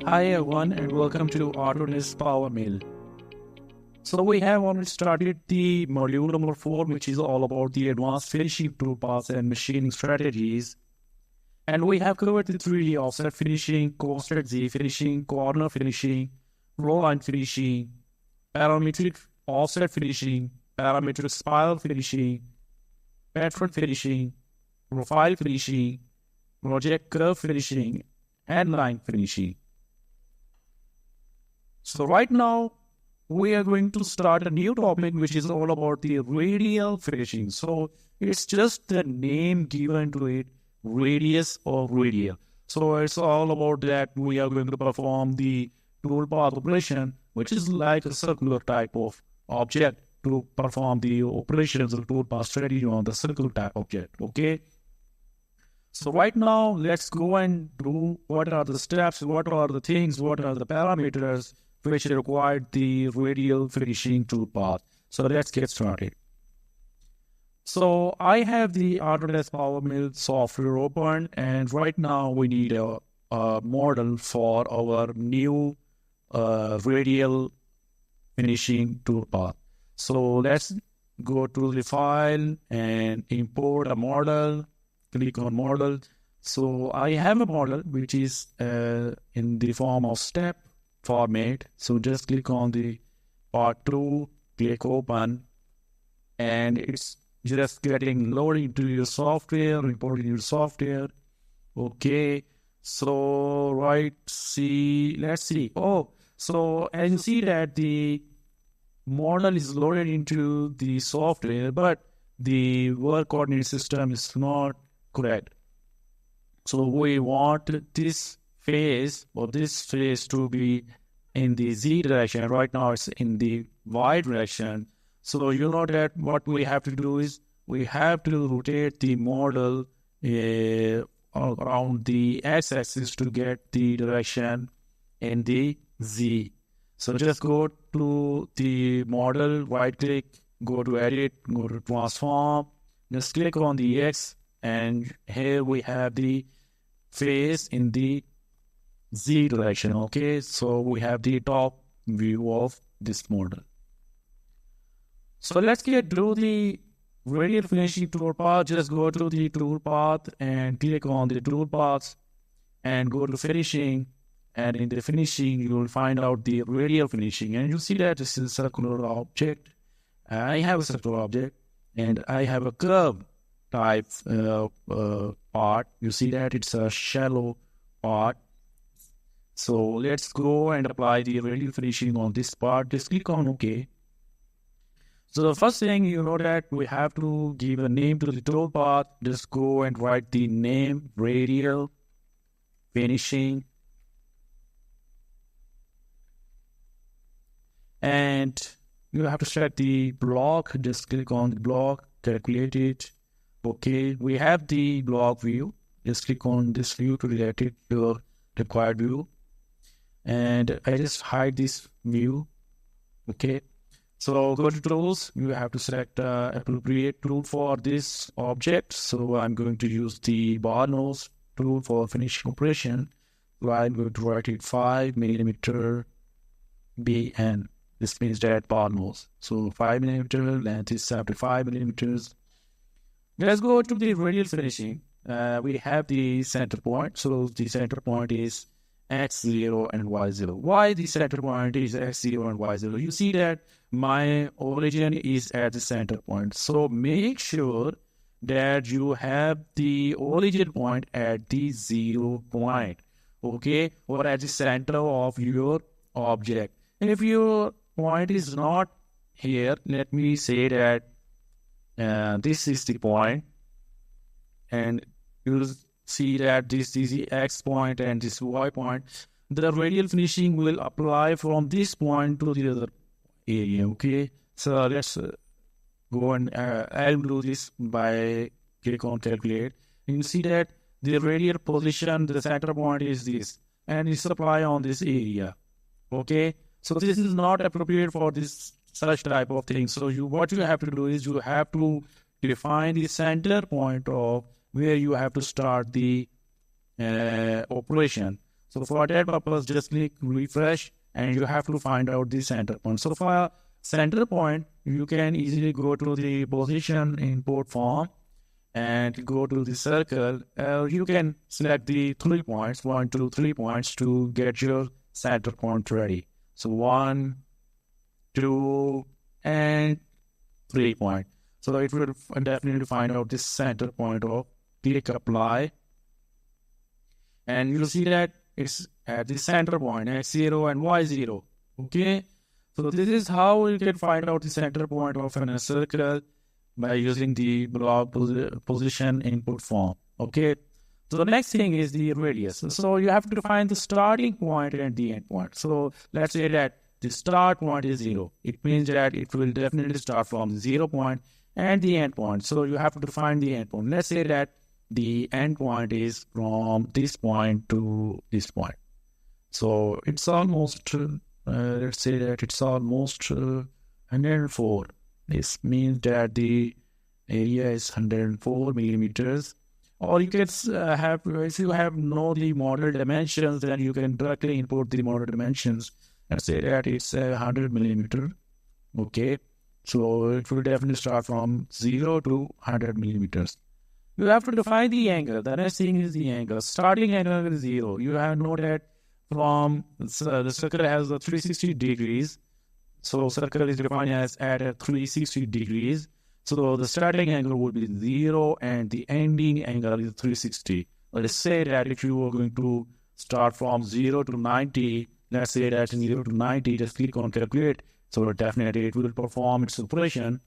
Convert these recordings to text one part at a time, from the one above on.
Hi everyone and welcome to Autodesk PowerMill. So we have already started the module number 4, which is all about the advanced finishing toolpaths and machining strategies. And we have covered the 3D offset finishing, coasted Z finishing, corner finishing, row line finishing, parametric offset finishing, parametric spiral finishing, pattern finishing, profile finishing, project curve finishing, and line finishing. So right now, we are going to start a new topic, which is all about the radial finishing. So it's just the name given to it, radius or radial. So it's all about that we are going to perform the toolpath operation, which is like a circular type of object to perform the operations of toolpath strategy on the circular type object, okay? So right now, let's go and do what are the steps, what are the things, what are the parameters which required the radial finishing toolpath. So let's get started. So I have the Autodesk PowerMill software open, and right now we need a model for our new radial finishing toolpath. So let's go to the file and import a model. Click on model. So I have a model which is in the form of step format. So just click on the part 2, click open, and it's just getting loaded into your software, importing your software. Okay. So let's see. Oh, so as you see that the model is loaded into the software, but the work coordinate system is not correct. So we want this face to be in the Z direction. Right now it's in the Y direction. So you know that what we have to do is we have to rotate the model around the X-axis to get the direction in the Z. So just go to the model, right click, go to edit, go to transform, just click on the X, and here we have the face in the Z direction. Okay, so we have the top view of this model. So let's get to the radial finishing toolpath. Just go to the toolpath and click on the toolpaths and go to finishing. And in the finishing, you will find out the radial finishing. And you see that this is a circular object. I have a circular object and I have a curve type part. You see that it's a shallow part. So let's go and apply the radial finishing on this part. Just click on OK. So the first thing, you know that we have to give a name to the toolpath. Just go and write the name, radial finishing. And you have to select the block. Just click on the block, calculate it. Okay, we have the block view. Just click on this view to relate it to your required view. And I just hide this view. Okay, so go to tools. You have to select appropriate tool for this object. So I'm going to use the bar nose tool for finishing operation. So I'm going to write it 5mm BN. This means that bar nose. So 5mm, length is up to 5mm. Let's go to the radial finishing. We have the center point. So the center point is X0 and Y0. Why the center point is X0 and Y0? You see that my origin is at the center point. So make sure that you have the origin point at the 0 point. Okay? Or at the center of your object. And if your point is not here, let me say that this is the point, and you'll see that this is the X point and this Y point. The radial finishing will apply from this point to the other area. Okay, so let's go and I'll do this by click on calculate. And you see that the radial position, the center point is this, and it's apply on this area. Okay, so this is not appropriate for this such type of thing. So what you have to do is you have to define the center point of where you have to start the operation. So for that purpose, just click refresh and you have to find out the center point. So for center point, you can easily go to the position input form and go to the circle. You can select the 3 points, 1, 2, 3 points to get your center point ready. So 1, 2, and 3 point. So it will definitely find out this center point of click apply. And you'll see that it's at the center point, X0 and Y0. Okay. So this is how you can find out the center point of a circle by using the block position input form. Okay. So the next thing is the radius. So you have to find the starting point and the end point. So let's say that the start point is 0. It means that it will definitely start from the 0 point and the end point. So you have to find the end point. Let's say that the end point is from this point to this point. So it's almost, let's say that it's almost 104. This means that the area is 104 millimeters. Or you can have, if you know the model dimensions, then you can directly input the model dimensions and say that it's 100 millimeter. Okay. So it will definitely start from 0 to 100 millimeters. You have to define the angle. The next thing is the angle. Starting angle is 0. You have to know that from the circle has a 360 degrees. So circle is defined as at a 360 degrees. So the starting angle would be 0 and the ending angle is 360. Let's say that if you are going to start from 0 to 90, let's say that 0 to 90, just click on calculate. So definitely it will perform its operation.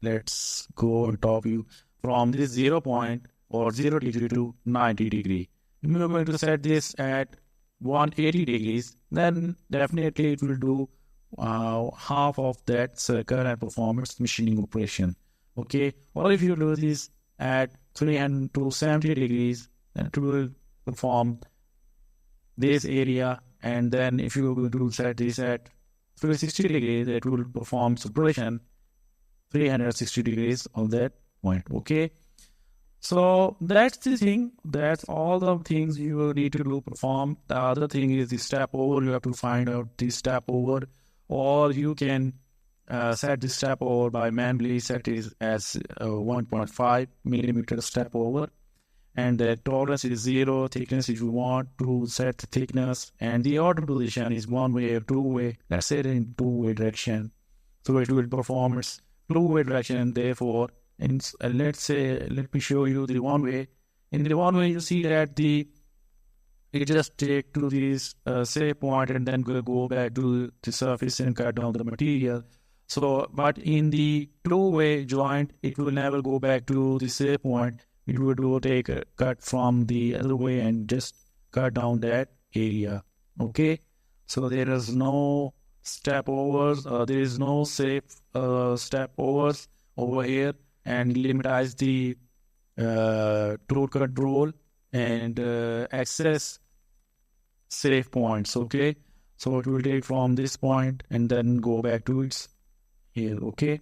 Let's go on top view from this 0 point or 0 degree to 90 degree. If you are going to set this at 180 degrees, then definitely it will do half of that circle and perform its machining operation. Okay. Or if you do this at 370 degrees, then it will perform this area. And then if you are going to set this at 360 degrees, it will perform its operation 360 degrees on that point. Okay. So that's the thing. That's all the things you will need to do perform. The other thing is the step over. You have to find out the step over, or you can set the step over by manually set it as 1.5 millimeter step over. And the tolerance is 0, thickness if you want to set the thickness, and the order position is 1-way or 2-way. Let's say in 2-way direction. So it will perform its 2-way direction. Therefore, and let's say, let me show you the 1-way. In the 1-way, you see that it just take to this save point and then go back to the surface and cut down the material. So, but in the 2-way joint, it will never go back to the save point. It will take a cut from the other way and just cut down that area. Okay. So there is no step overs. There is no safe step overs over here, and limitize the tool control and access safe points. Okay. So it will take from this point and then go back to its here. Okay.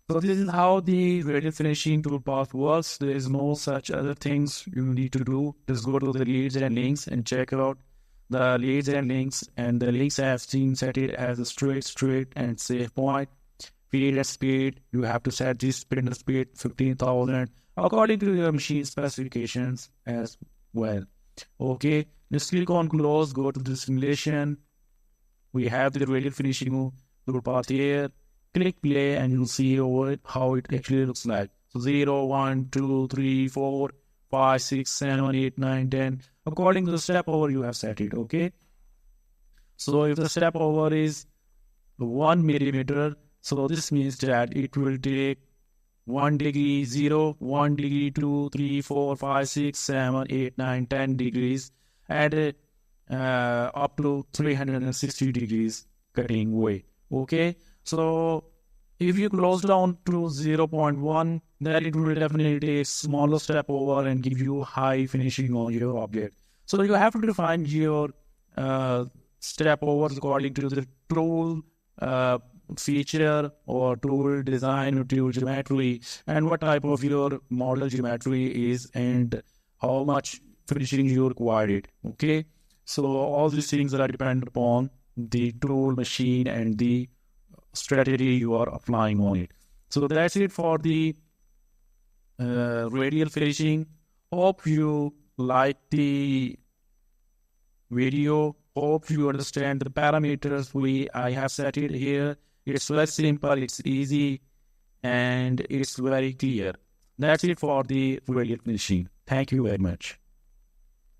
So this is how the radial finishing toolpath works. There is no such other things you need to do. Just go to the leads and links and check out the leads and links. And the links I have seen set it as a straight and safe point. Feed and speed, you have to set this spindle speed 15,000 according to your machine specifications as well. Okay, just click on close, go to the simulation. We have the radial finishing toolpath here. Click play and you'll see over it how it actually looks like. So 0, 1, 2, 3, 4, 5, 6, 7, 8, 9, 10. According to the step over you have set it. Okay. So if the step over is 1 millimeter, so this means that it will take 1 degree, 0, 1 degree, 2, 3, 4, 5, 6, 7, 8, 9, 10 degrees, and up to 360 degrees cutting way. Okay. So if you close down to 0.1, then it will definitely take smaller step over and give you high finishing on your object. So you have to define your step overs according to the tool feature or tool design or tool geometry, and what type of your model geometry is and how much finishing you require it. Okay. So all these things are dependent upon the tool, machine, and the strategy you are applying on it. So that's it for the radial finishing. Hope you like the video. Hope you understand the parameters I have set it here. It's very simple, it's easy, and it's very clear. That's it for the radial finishing. Thank you very much.